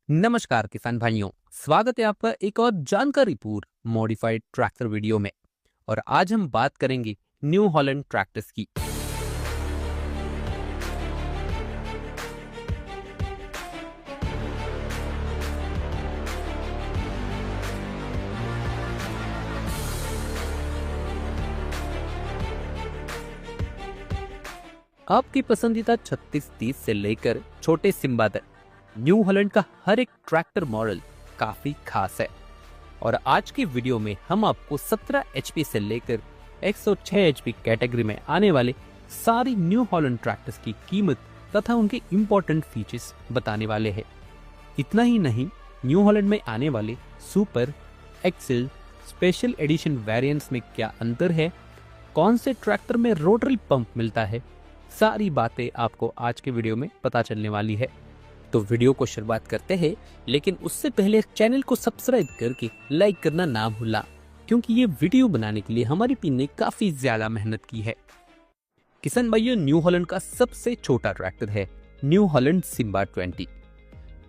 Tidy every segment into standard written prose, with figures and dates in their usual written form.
नमस्कार किसान भाइयों, स्वागत है आपका एक और जानकारीपूर्ण मॉडिफाइड ट्रैक्टर वीडियो में। और आज हम बात करेंगे न्यू हॉलैंड ट्रैक्टर्स की। आपकी पसंदीदा 3630 से लेकर छोटे सिम्बा तक न्यू हॉलैंड का हर एक ट्रैक्टर मॉडल काफी खास है। और आज की वीडियो में हम आपको 17 HP से लेकर 106 HP कैटेगरी में आने वाले सारी न्यू हॉलैंड ट्रैक्टर्स की कीमत तथा उनके इम्पोर्टेंट फीचर्स बताने वाले हैं। इतना ही नहीं, न्यू हॉलैंड में आने वाले super, excel, special edition variants में क्या अंतर है, कौन से ट्रैक्टर में रोटरी पंप मिलता है, सारी बातें आपको आज के वीडियो में पता चलने वाली है। तो वीडियो को शुरुआत करते हैं, लेकिन उससे पहले चैनल को सब्सक्राइब करके लाइक करना ना भूलना, क्योंकि ये वीडियो बनाने के लिए हमारी टीम ने काफी ज्यादा मेहनत की है। किसान भाइयों, न्यू हॉलैंड का सबसे छोटा ट्रैक्टर है न्यू हॉलैंड सिम्बा 20।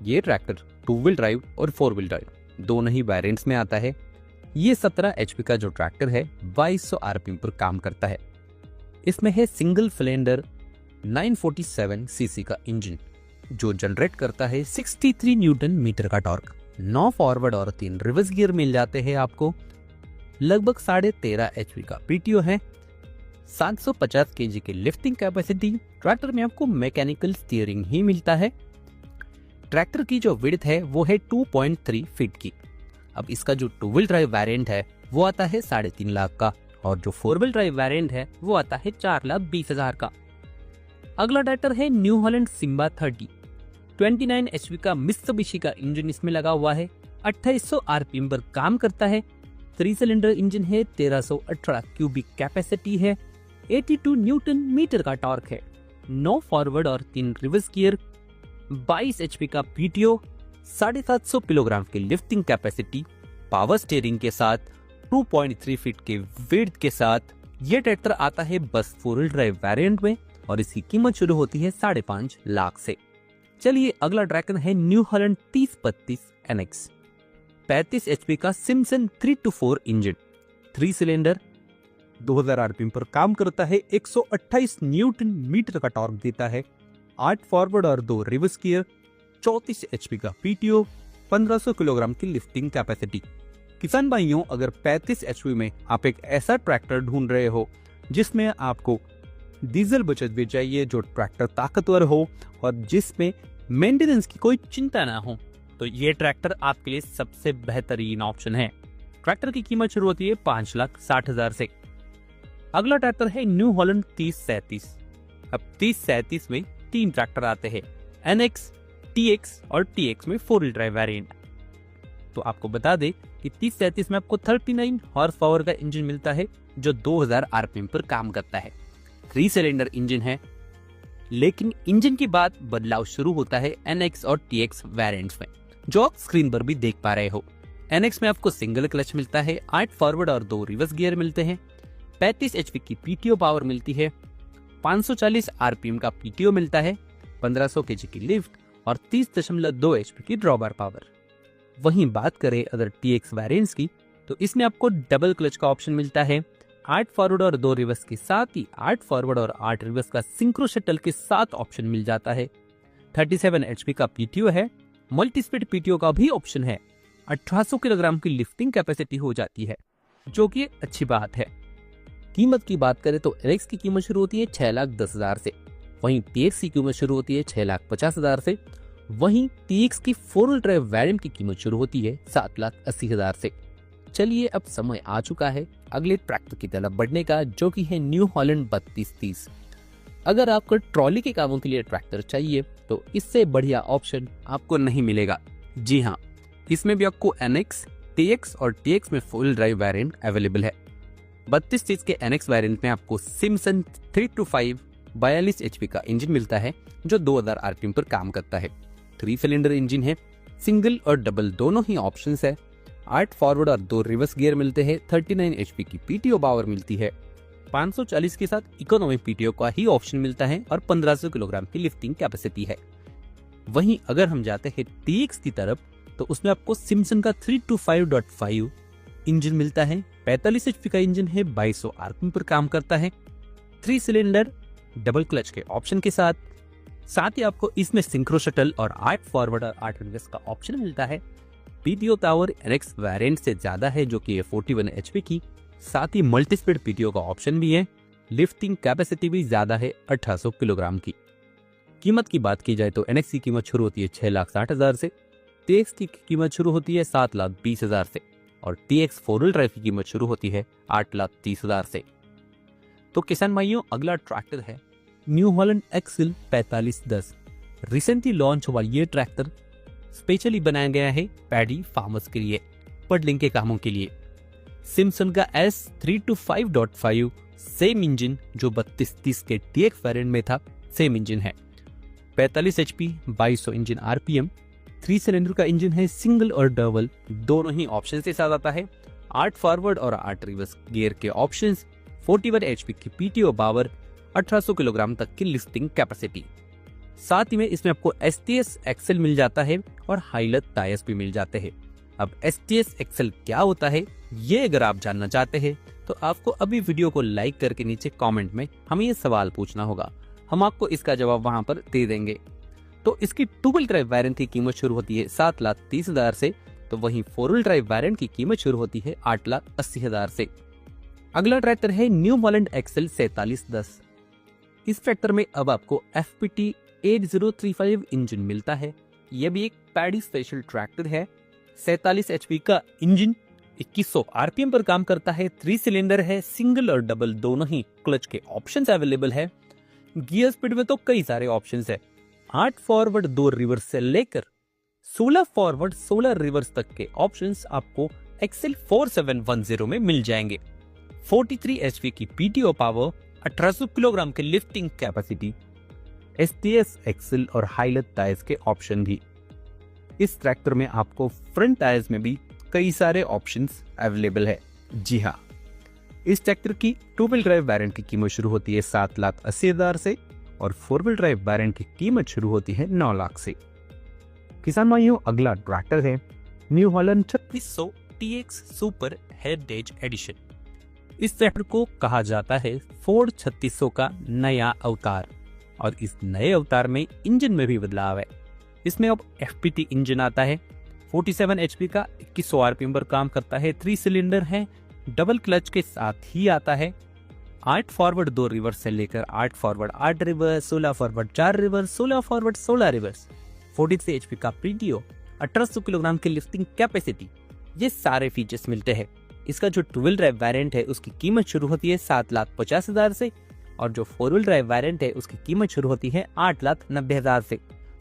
ये ट्रैक्टर 2 व्हील ड्राइव और 4 व्हील ड्राइव दोनों ही वेरिएंट्स में आता है। ये 17 HP का जो ट्रैक्टर है 2200 RPM पर काम करता है। इसमें है सिंगल सिलेंडर 947 cc का इंजन जो जनरेट करता है 63 न्यूटन मीटर का टॉर्क। 9 फॉरवर्ड और 3 रिवर्स गियर मिल जाते हैं आपको। लगभग 13.5 HP का PTO है। 750 kg की लिफ्टिंग कैपेसिटी। ट्रैक्टर में आपको मैकेनिकल स्टीयरिंग ही मिलता है। ट्रैक्टर की जो विड्थ है वो है 2.3 फीट की। अब इसका जो 2 व्हील ड्राइव वेरिएंट है वो आता है 3.5 लाख का, और जो 4 व्हील ड्राइव वेरिएंट है वो आता है 4,20,000 का। अगला ट्रैक्टर है न्यू हॉलैंड सिम्बा 30। 29 HP का मित्सुबिशी का इंजन इसमें लगा हुआ है। 2800 RPM पर काम करता है। 3 सिलेंडर इंजन है। 1318 क्यूबिक कैपेसिटी है। 82 न्यूटन मीटर का टॉर्क है। 9 फॉरवर्ड और 3 रिवर्स गियर। 22 HP का PTO। 750 किलोग्राम की लिफ्टिंग कैपेसिटी। पावर स्टीयरिंग के साथ 2.3 फीट के विड्थ के साथ ये ट्रैक्टर आता है बस 4 व्हील ड्राइव वेरिएंट में, और इसकी कीमत शुरू होती है 5.5 लाख से। चलिए, अगला ट्रैक्टर है न्यू हॉलैंड 3032 NX। 35 HP का सिम्सन 3-4 इंजन, 3 सिलेंडर, 2000 RPM पर काम करता है। 128 न्यूटन मीटर का टॉर्क देता है। 8 फॉरवर्ड और 2 रिवर्स गियर। 34 HP का PTO। 1500 किलोग्राम की लिफ्टिंग कैपेसिटी। किसान भाइयों, अगर 35 HP में आप एक ऐसा ट्रैक्टर ढूंढ रहे हो जिसमें आपको डीजल बचत भी चाहिए, जो ट्रैक्टर ताकतवर हो और जिसमें मेंटेनेंस की कोई चिंता ना हो, तो ये ट्रैक्टर आपके लिए सबसे बेहतरीन ऑप्शन है। ट्रैक्टर की कीमत शुरू होती है 5,60,000 से। अगला ट्रैक्टर है न्यू हॉलैंड 3037। अब 3037 में 3 ट्रैक्टर आते हैं, NX, TX और TX में 4 व्हील ड्राइव वेरिएंट। तो आपको बता दे कि 3037 में आपको 39 हॉर्स पावर का इंजन मिलता है जो 2000 RPM पर काम करता है। 3 सिलेंडर इंजन है, लेकिन इंजन के बाद बदलाव शुरू होता है NX और TX वेरिएंट्स में, जो आप स्क्रीन पर भी देख पा रहे हो। NX में आपको सिंगल क्लच मिलता है। 8 फॉरवर्ड और 2 रिवर्स गियर मिलते हैं। 35 HP की PTO पावर मिलती है। 540 RPM का PTO मिलता है। 1500 kg की लिफ्ट और 30.2 HP की ड्रॉबार पावर। वहीं बात करें अगर TX वेरिएंट्स की, तो इसमें आपको डबल क्लच का ऑप्शन मिलता है। 8 फॉरवर्ड और 2 रिवर्स के साथ ही 8 फॉरवर्ड और 8 रिवर्स का सिंक्रो शटल के साथ ऑप्शन मिल जाता है। 37 HP का PTO है। मल्टी स्पीड PTO का भी ऑप्शन है। 1800 किलोग्राम की लिफ्टिंग कैपेसिटी हो जाती है, जो कि अच्छी बात है। कीमत की बात करें तो NX की कीमत शुरू होती है 6,10,000 से। वहीं TX की कीमत शुरू होती है 6,50,000 से। वहीं TX की 4 व्हील ड्राइव वेरिएंट की कीमत शुरू होती है 7,80,000 से। चलिए, अब समय आ चुका है अगले ट्रैक्टर की तरफ बढ़ने का, जो कि है न्यू हॉलैंड 3230। अगर आपको ट्रॉली के कामों के लिए ट्रैक्टर चाहिए तो इससे बढ़िया ऑप्शन आपको नहीं मिलेगा। जी हाँ, इसमें भी आपको NX, TX और TX में 4 व्हील ड्राइव वेरिएंट अवेलेबल है। 3230 के NX वेरिएंट में आपको सिम्सन 325 42 HP का इंजन मिलता है जो 2000 RPM पर काम करता है। 3 सिलेंडर इंजन है। सिंगल और डबल दोनों ही ऑप्शंस है। 8 फॉरवर्ड और 2 रिवर्स गियर मिलते हैं। 39 HP की PTO पावर मिलती है। 540 के साथ इकोनॉमी PTO का ही ऑप्शन मिलता है और 1500 किलोग्राम की लिफ्टिंग कैपेसिटी है। वहीं अगर हम जाते हैं TX की तरफ तो उसमें आपको सिम्सन का 325.5 इंजन मिलता है। 45 HP का इंजन है, 2200 आरपीएम पर काम करता है, 3 सिलेंडर डबल क्लच के ऑप्शन के साथ ही आपको इसमें सिंक्रो शटल और 8 फॉरवर्ड और 8 रिवर्स का ऑप्शन मिलता है। पीटीओ पावर NX वेरिएंट से ज्यादा है जो कि 41 HP की, साथ ही मल्टी स्पीड पीटीओ का ऑप्शन भी है। लिफ्टिंग कैपेसिटी भी ज्यादा है 1800 किलोग्राम की। कीमत की बात की जाए तो NX की कीमत शुरू होती है 6,60,000 से, TX की कीमत शुरू होती है 7,20,000 से और TX 4 ड्राइव की कीमत शुरू होती है 8,30,000 से। तो किसान भाइयों, अगला ट्रैक्टर है new Holland excel 4510। Recently launch हुआ ये ट्रैक्टर स्पेशली बनाया गया है पैडी फार्मर्स के लिए, पडलिंग के कामों के लिए। सिम्सन का S325.5 सेम इंजन जो 3230 के TX वेरिएंट में था, सेम इंजन है। 45 HP 2200 इंजन RPM, 3 सिलेंडर का इंजन है, सिंगल और डबल दोनों ही ऑप्शन के साथ आता है। 8 फॉरवर्ड और 8 रिवर्स गियर के ऑप्शंस, 41 HP की पीटीओ पावर, 1800 किलोग्राम तक की लिफ्टिंग कैपेसिटी। साथ ही में इसमें आपको STS एक्सेल मिल जाता है और हाइलत टायर्स भी मिल जाते हैं। अब STS एक्सेल क्या होता है, ये अगर आप जानना चाहते हैं तो आपको अभी वीडियो को लाइक करके नीचे कमेंट में हमें ये सवाल पूछना होगा, हम आपको इसका जवाब वहां पर दे देंगे। तो इसकी 2 व्हील ड्राइव वेरिएंट की कीमत शुरू होती है 7,30,000 से, तो वहीं 4 व्हील ड्राइव वेरिएंट की कीमत शुरू होती है 8,80,000 से। अगला ट्रैक्टर है न्यू हॉलैंड एक्सेल 4710। इस ट्रैक्टर में अब आपको FPT 8035 इंजन मिलता है। यह भी एक पैडी स्पेशल ट्रैक्टर है। 47 HP का इंजन 2100 आरपीएम पर काम करता है, 3 सिलेंडर है, सिंगल और डबल दोनों ही क्लच के ऑप्शंस अवेलेबल है। गियर स्पीड में तो कई सारे ऑप्शंस है। 8 फॉरवर्ड 2 रिवर्स से लेकर 16 फॉरवर्ड 16 रिवर्स तक के ऑप्शंस आपको एक्सेल 4710 में मिल जाएंगे। 43 HP की पीटीओ पावर, 1800 किलोग्राम की लिफ्टिंग कैपेसिटी, STS एक्सेल और हाइलत टायर्स के ऑप्शन भी। इस ट्रैक्टर में आपको फ्रंट टायर्स में भी कई सारे ऑप्शंस अवेलेबल है। जी हाँ, इस ट्रैक्टर की 2 व्हील ड्राइव वेरिएंट की कीमत शुरू होती है 7,80,000 से और 4 व्हील ड्राइव वेरिएंट की कीमत शुरू होती है 9 लाख से। किसान भाइयों, अगला ट्रैक्टर है new Holland 3600 TX super heritage edition. इस ट्रैक्टर को कहा जाता है फोर्ड 3600 का नया अवतार और इस नए अवतार में इंजन में भी बदलाव है। इसमें अब FPT इंजन आता है, 47 HP का 2100 आरपीएम पर काम करता है, 3 सिलेंडर है, डबल क्लच के साथ ही आता है। 8 फॉरवर्ड 2 रिवर्स से लेकर 8 forward 8 reverse, 16 forward 4 reverse, 16 forward 16 reverse, 43 HP का पीटीओ, 1800 किलोग्राम की लिफ्टिंग कैपेसिटी, ये सारे फीचर्स मिलते हैं। इसका जो 2 व्हील ड्राइव वेरिएंट है उसकी कीमत शुरू होती है 7,50,000 से और जो 4 व्हील ड्राइव वेरिएंट है उसकी कीमत शुरू होती है 8,90,000 से।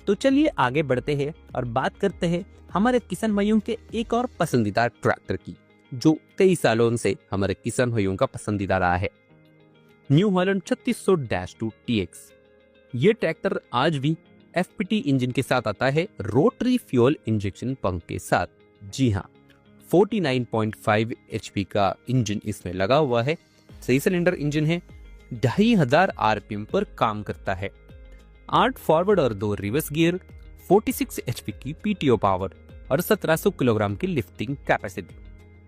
तो चलिए आगे बढ़ते हैं और बात करते हैं हमारे किसान भाइयों के एक और पसंदीदा ट्रैक्टर की, जो कई सालों से हमारे किसान भाइयों का पसंदीदा रहा है, न्यू हॉलैंड 3600-2 TX। ये ट्रैक्टर आज भी FPT इंजन के साथ आता है, रोटरी फ्यूल इंजेक्शन पंप के साथ। जी हाँ, 49.5 HP का इंजन इसमें लगा हुआ है, 3 सिलेंडर इंजन है, 2500 आरपीएम पर काम करता है। 8 फॉरवर्ड और 2 रिवर्स गियर, 46 HP की पीटीओ पावर और 1700 किलोग्राम की लिफ्टिंग कैपेसिटी।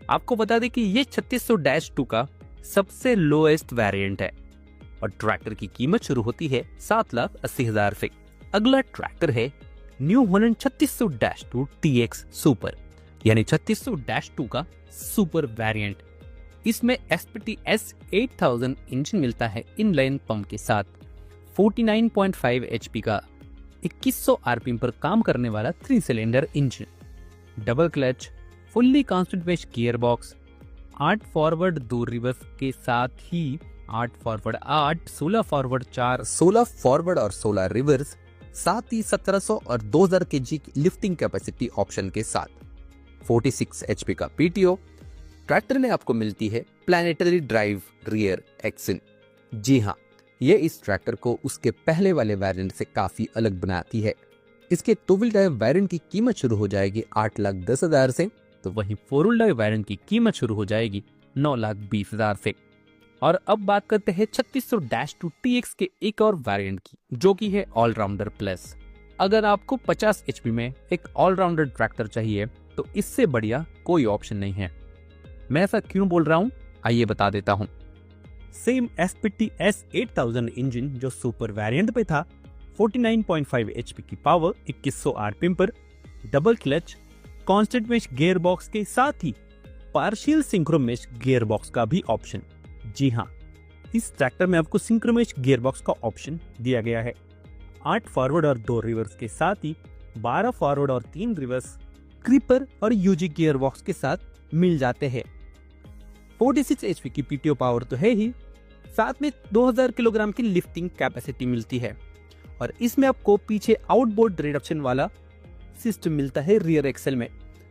आपको बता दें कि ये 3600-2 का सबसे लोएस्ट वेरिएंट है और ट्रैक्टर की कीमत शुरू होती है 7,80,000 से। अगला ट्रैक्टर है न्यू हॉलैंड 3600-2 TX सुपर, यानी 3600-2 का सुपर वेरिएंट। इसमें FPT S8000 इंजन मिलता है इनलाइन पंप के साथ, 49.5 HP का 2100 आरपीएम पर काम करने वाला 3 cylinder engine, double clutch, fully constant wedge gear box, 8 forward 2 reverse के साथ ही 8 फॉरवर्ड 8, 16 फॉरवर्ड 4, 16 फॉरवर्ड और 16 रिवर्स, साथ ही 1700 और 2000 kg की लिफ्टिंग कैपेसिटी ऑप्शन के साथ, 46 HP का पीटीओ। ट्रैक्टर में आपको मिलती है प्लैनेटरी ड्राइव रियर एक्शन। जी हाँ, ये इस ट्रैक्टर को उसके पहले वाले वेरिएंट से काफी अलग बनाती है। इसके 2 व्हील ड्राइव वेरिएंट की कीमत शुरू हो जाएगी 8,10,000 से, तो वहीं 4 व्हील ड्राइव वेरिएंट की कीमत शुरू हो जाएगी 9,20,000 से। और अब बात करते हैं 3600-2 TX के एक और वेरिएंट की, जो कि है ऑलराउंडर प्लस। अगर आपको 50 HP में एक ऑलराउंडर ट्रैक्टर चाहिए तो इससे बढ़िया कोई ऑप्शन नहीं है। मैं ऐसा क्यों बोल रहा हूं, आइए बता देता हूं। सेम SPT S8000 इंजन जो सुपर वेरिएंट पे था, 49.5 HP की पावर, 2100 RPM पर, double clutch, constant mesh gear box के साथ ही पार्शियल सिंक्रोमेश गियर बॉक्स का भी ऑप्शन। जी हाँ, इस ट्रैक्टर में आपको सिंक्रोमेश गियर बॉक्स का ऑप्शन दिया गया है। 8 फॉरवर्ड और 2 रिवर्स के साथ ही 12 फॉरवर्ड और 3 रिवर्स क्रीपर और यूजी गियर बॉक्स के साथ मिल जाते हैं। 46 HP की PTO पावर तो है ही, साथ में 2000 किलोग्राम की लिफ्टिंग कैपेसिटी मिलती है और इसमें आपको पीछे आउटबोर्ड रिडक्शन वाला सिस्टम मिलता है रियर एक्सेल में,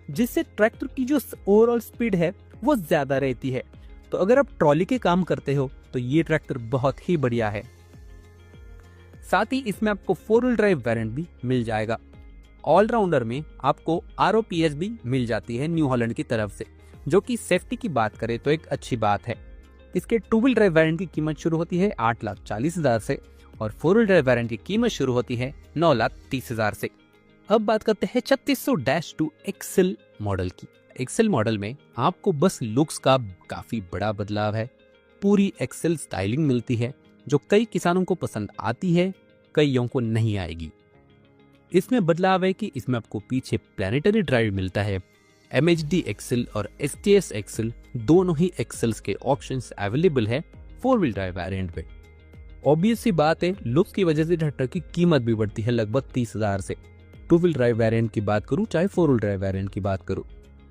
जिससे ट्रैक्टर की जो ओवरऑल स्पीड है वो ज्यादा रहती है। तो अगर आप ट्रॉली के काम करते हो तो ये ट्रैक्टर बहुत ही बढ़िया है। साथ ही इसमें आपको 4 व्हील ड्राइव वेरिएंट भी मिल जाएगा। ऑलराउंडर में आपको ROPS भी मिल जाती है न्यू हॉलैंड की तरफ से, जो कि सेफ्टी की बात करें तो एक अच्छी बात है। इसके 2 व्हील ड्राइव वेरिएंट की कीमत शुरू होती है 8,40,000 से और 4 व्हील ड्राइव वेरिएंट की कीमत शुरू होती है 9,30,000 से। अब बात करते हैं 3600-2 एक्सेल मॉडल की। एक्सेल मॉडल में आपको बस लुक्स का काफी बड़ा बदलाव है। पूरी एक्सेल स्टाइलिंग मिलती है जो कई किसानों को पसंद आती है, कईयों को नहीं आएगी। इसमें बदलाव है कि इसमें आपको पीछे प्लैनेटरी ड्राइव मिलता है। MHD एक्सेल और STS एक्सेल दोनों ही एक्सेल्स के ऑप्शंस अवेलेबल है 4 व्हील ड्राइव वेरिएंट पे। ऑब्वियस सी बात है, लुक्स की वजह से ट्रैक्टर की कीमत भी बढ़ती है लगभग 30,000 से। 2 व्हील ड्राइव वेरिएंट की बात करूं चाहे 4 व्हील ड्राइव वेरिएंट की बात करूं,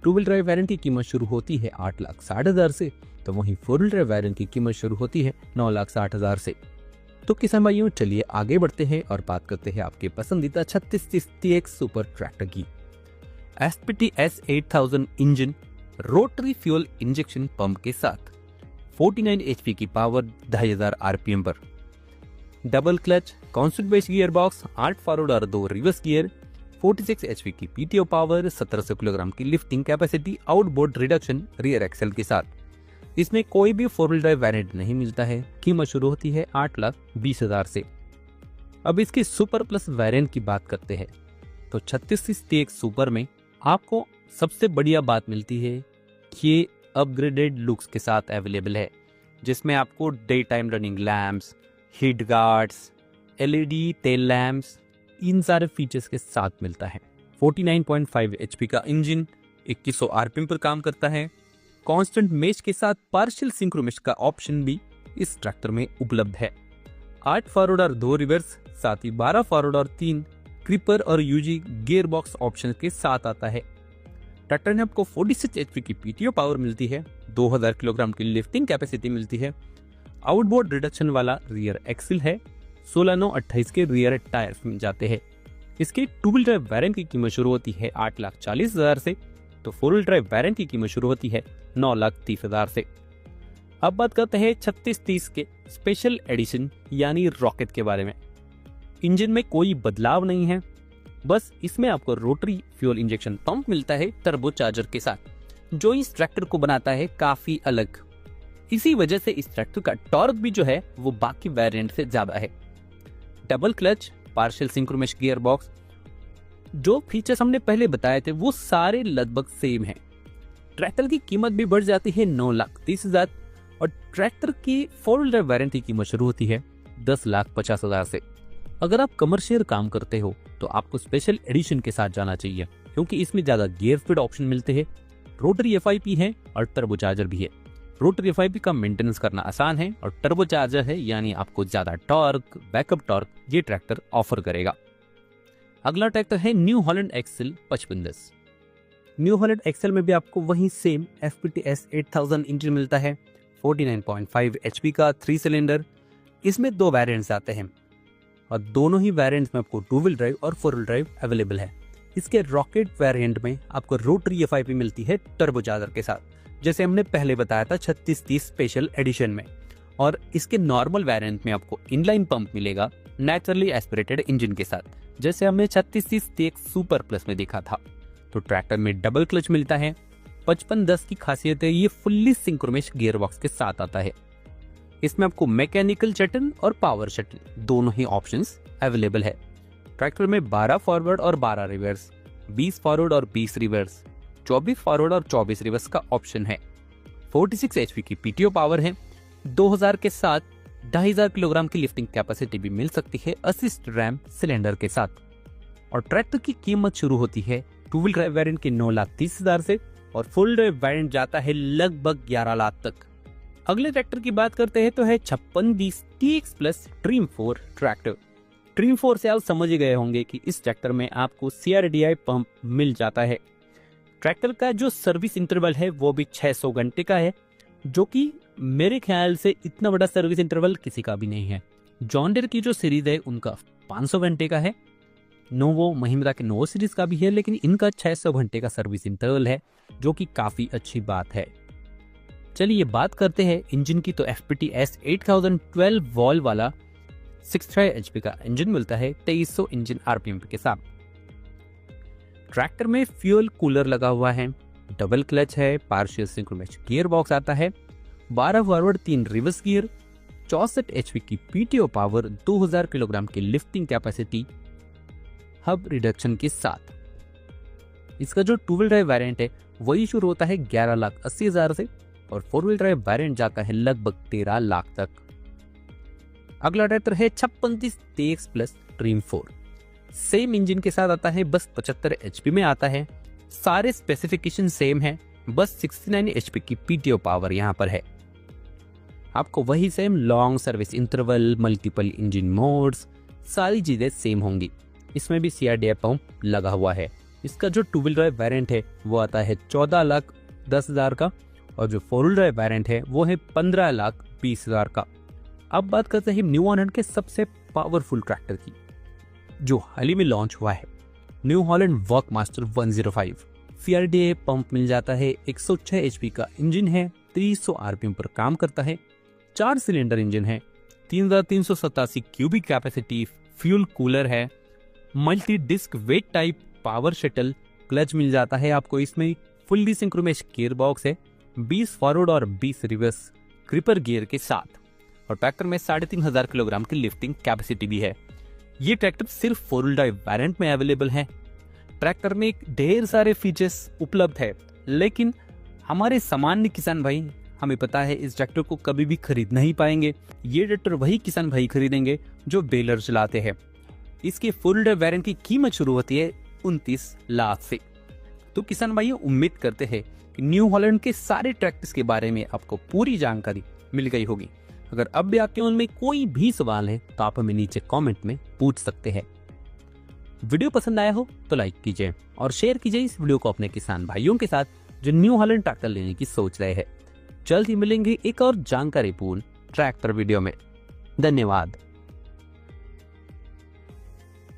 2 व्हील ड्राइव वेरिएंट की कीमत शुरू होती है 8,60,000 से, तो वहीं 4 व्हील ड्राइव वेरिएंट की कीमत शुरू होती है 9,60,000 से। तो किसान भाइयों, चलिए आगे बढ़ते हैं और बात करते हैं आपके पसंदीदा 3630 TX सुपर ट्रैक्टर की। SPT S8000 engine rotary fuel injection pump के साथ 49 HP की पावर, 2500 RPM पर, double clutch, constant base gear box, 8 forward और 2 रिवर्स गियर, 46 HP की PTO पावर, 1700 किलोग्राम की lifting capacity, outboard reduction rear Excel के साथ। इसमें कोई भी 4 व्हील ड्राइव वेरिएंट नहीं मिलता है। कीमत शुरू होती है 8,20,000 से। अब इसकी सुपर प्लस वेरिएंट की बात करते हैं तो 3630 TX सुपर में आपको सबसे बढ़िया बात मिलती है कि ये अपग्रेडेड लुक्स के साथ अवेलेबल है, जिसमें आपको daytime running lamps, heat guards, LED tail lamps, इन सारे फीचर्स के साथ मिलता है। 49.5 HP का इंजन 2100 RPM पर काम करता है। कांस्टेंट मेश के साथ पार्शियल सिंक्रोमेश का ऑप्शन भी इस ट्रैक्टर में उपलब्ध है। 8 फॉरवर्ड और 2 रिवर्स, साथ ही 12 फॉरवर्ड और 3 क्रीपर और यूजी गियर बॉक्स ऑप्शन के साथ आता है। ट्रैक्टर में आपको 46 HP की PTO पावर मिलती है, 2000 किलोग्राम की लिफ्टिंग कैपेसिटी मिलती है, आउटबोर्ड रिडक्शन वाला रियर एक्सिल है, 16/9/28 के रियर टायर्स मिल जाते हैं। इसके 2 व्हील ड्राइव वेरिएंट की कीमत शुरू होती है 8,40,000 से, तो 4 व्हील ड्राइव वेरिएंट की कीमत शुरू होती है 9,30,000 से। अब बात करते हैं 3630 के स्पेशल एडिशन यानी रॉकेट के बारे में। इंजन में कोई बदलाव नहीं है, बस इसमें आपको रोटरी फ्यूल इंजेक्शन पंप मिलता है टर्बो चार्जर के साथ, जो इस ट्रैक्टर को बनाता है काफी अलग। इसी वजह से इस ट्रैक्टर का टॉर्क भी जो है वो बाकी वेरिएंट से ज्यादा है। Double clutch, partial synchromesh gear box, जो फीचर्स हमने पहले बताए थे वो सारे लगभग सेम हैं। ट्रैक्टर की कीमत भी बढ़ जाती है 9,30,000 और ट्रैक्टर की 4 व्हील ड्राइव वेरिएंट की कीमत शुरू होती है 10,50,000 से। अगर आप कमर्शियल काम करते हो तो आपको स्पेशल एडिशन के साथ जाना चाहिए, क्योंकि इसमें ज्यादा गियर स्पीड ऑप्शन मिलते हैं, रोटरी FIP है और टर्बो चार्जर भी है। रोटरी FIP का मेंटेनेंस करना आसान है और टर्बो चार्जर है, यानी आपको ज्यादा टॉर्क, बैकअप टॉर्क ये ट्रैक्टर ऑफर करेगा। अगला ट्रैक्टर है new Holland excel 5510। New Holland excel में भी आपको वही सेम SPT S8000 इंजन मिलता है, 49.5 HP का 3 सिलेंडर। इसमें 2 वेरिएंट्स आते हैं और दोनों ही वेरिएंट्स में आपको 2 व्हील ड्राइव और 4 व्हील ड्राइव अवेलेबल है। इसके रॉकेट वेरिएंट में आपको रोटरी FIP मिलती है टर्बो चार्जर के साथ, जैसे हमने पहले बताया था 3630 स्पेशल एडिशन में। और इसके नॉर्मल वेरिएंट में आपको इनलाइन पंप मिलेगा नेचुरली एस्पिरेटेड इंजन के साथ, जैसे हमने 3630 TX सुपर प्लस में देखा था। तो ट्रैक्टर में डबल क्लच मिलता है। 5510 की खासियत है ये फुल्ली सिंक्रोमेश गियर बॉक्स के साथ आता है। इसमें आपको मैकेनिकल शटल और पावर शटल दोनों ही ऑप्शंस अवेलेबल है। ट्रैक्टर में 12 फॉरवर्ड और 12 रिवर्स, 20 फॉरवर्ड और 20 रिवर्स, 24 फॉरवर्ड और 24 रिवर्स का ऑप्शन है। 46 HP की पीटीओ पावर है। 2000 के साथ 2500 किलोग्राम की लिफ्टिंग कैपेसिटी भी मिल सकती है असिस्ट रैम सिलेंडर के साथ। और ट्रैक्टर की कीमत शुरू होती है टू व्हील ड्राइव वेरिएंट के 9,30,000 से और फुल ड्राइव वेरिएंट जाता है लगभग 11 लाख तक। अगले ट्रैक्टर की बात करते हैं तो है 5620 TX Plus Dream 4 tractor. Dream 4 से आप समझ ही गए होंगे कि इस ट्रैक्टर में आपको CRDI पंप मिल जाता है। ट्रैक्टर का जो सर्विस इंटरवल है वो भी 600 घंटे का है, जो कि मेरे ख्याल से इतना बड़ा सर्विस इंटरवल किसी का भी नहीं है। जॉन डीयर की जो सीरीज है उनका 500 घंटे का है, नोवो महिंद्रा के नोवो सीरीज का भी है, लेकिन इनका 600 घंटे का सर्विस इंटरवल है, जो कि काफी अच्छी बात है। चलिए बात करते हैं इंजन की। तो FPT S8000 12 वॉल्व वाला 65 HP का इंजन मिलता है 2300 इंजन RPM के साथ। ट्रैक्टर में फ्यूल कूलर लगा हुआ है, डबल क्लच है, पार्शियल सिंक्रोनस गियर बॉक्स आता है, 12 फॉरवर्ड 3 रिवर्स गियर, 64 HP की पीटीओ पावर, 2000 किलोग्राम की लिफ्टिंग कैपेसिटी हब रिडक्शन के साथ। इसका जो टू व्हील ड्राइव वेरिएंट है वही शुरू होता है 11,80,000 से और फोर व्हील ड्राइव वेरिएंट जाता है लगभग 13 लाख तक। अगला ट्रैक्टर है 5630 TX Plus Dream 4। Same engine के साथ आता है, बस 75 HP में आता है। सारे स्पेसिफिकेशन सेम है, बस 69 HP की पीटीओ पावर यहाँ पर है। आपको वही same long service interval, multiple engine modes, सारी चीजें सेम होंगी। इसमें भी CRDI पंप लगा हुआ है। इसका जो टू व्हील ड्राइव वेरिएंट है वो आता है 14,10,000 का और जो फोर व्हील ड्राइव वेरिएंट है वो है 15,20,000 का। अब बात करते हैं न्यू हॉलैंड के सबसे पावरफुल ट्रैक्टर की, जो हाल ही में लॉन्च हुआ है, न्यू हॉलैंड वर्कमास्टर 105। CRDI पंप मिल जाता है, 106 HP का इंजन है, 300 RPM पर काम करता है, 4 सिलेंडर इंजन है, 3387 क्यूबिक कैपेसिटी, फ्यूल कूलर है, multi disc wet type power shuttle clutch मिल जाता है आपको इसमें, फुल्ली सिंक्रोनस गियर बॉक्स है, 20 फॉरवर्ड और 20 रिवर्स क्रिपर गियर के साथ। और ट्रैक्टर में 3500 किलोग्राम की लिफ्टिंग कैपेसिटी भी है। ये ट्रैक्टर सिर्फ फोर व्हील ड्राइव वेरिएंट में अवेलेबल है। ट्रैक्टर में ढेर सारे फीचर्स उपलब्ध है, लेकिन हमारे सामान्य किसान भाई, हमें पता है इस ट्रैक्टर को कभी भी खरीद नहीं पाएंगे। ये ट्रैक्टर वही किसान भाई खरीदेंगे जो बेलर चलाते हैं। इसके फोर व्हील ड्राइव वेरिएंट की कीमत शुरू होती है 29 लाख से। तो किसान भाइयों, उम्मीद करते हैं कि न्यू हॉलैंड के सारे ट्रैक्टर्स के बारे में आपको पूरी जानकारी मिल गई होगी। अगर अब भी आपके मन में कोई भी सवाल है तो आप हमें नीचे कमेंट में पूछ सकते हैं। वीडियो पसंद आया हो तो लाइक कीजिए और शेयर कीजिए इस वीडियो को अपने किसान भाइयों के साथ जो न्यू हॉलैंड ट्रैक्टर लेने की सोच रहे हैं। जल्द ही मिलेंगे एक और जानकारीपूर्ण ट्रैक्टर वीडियो में। धन्यवाद।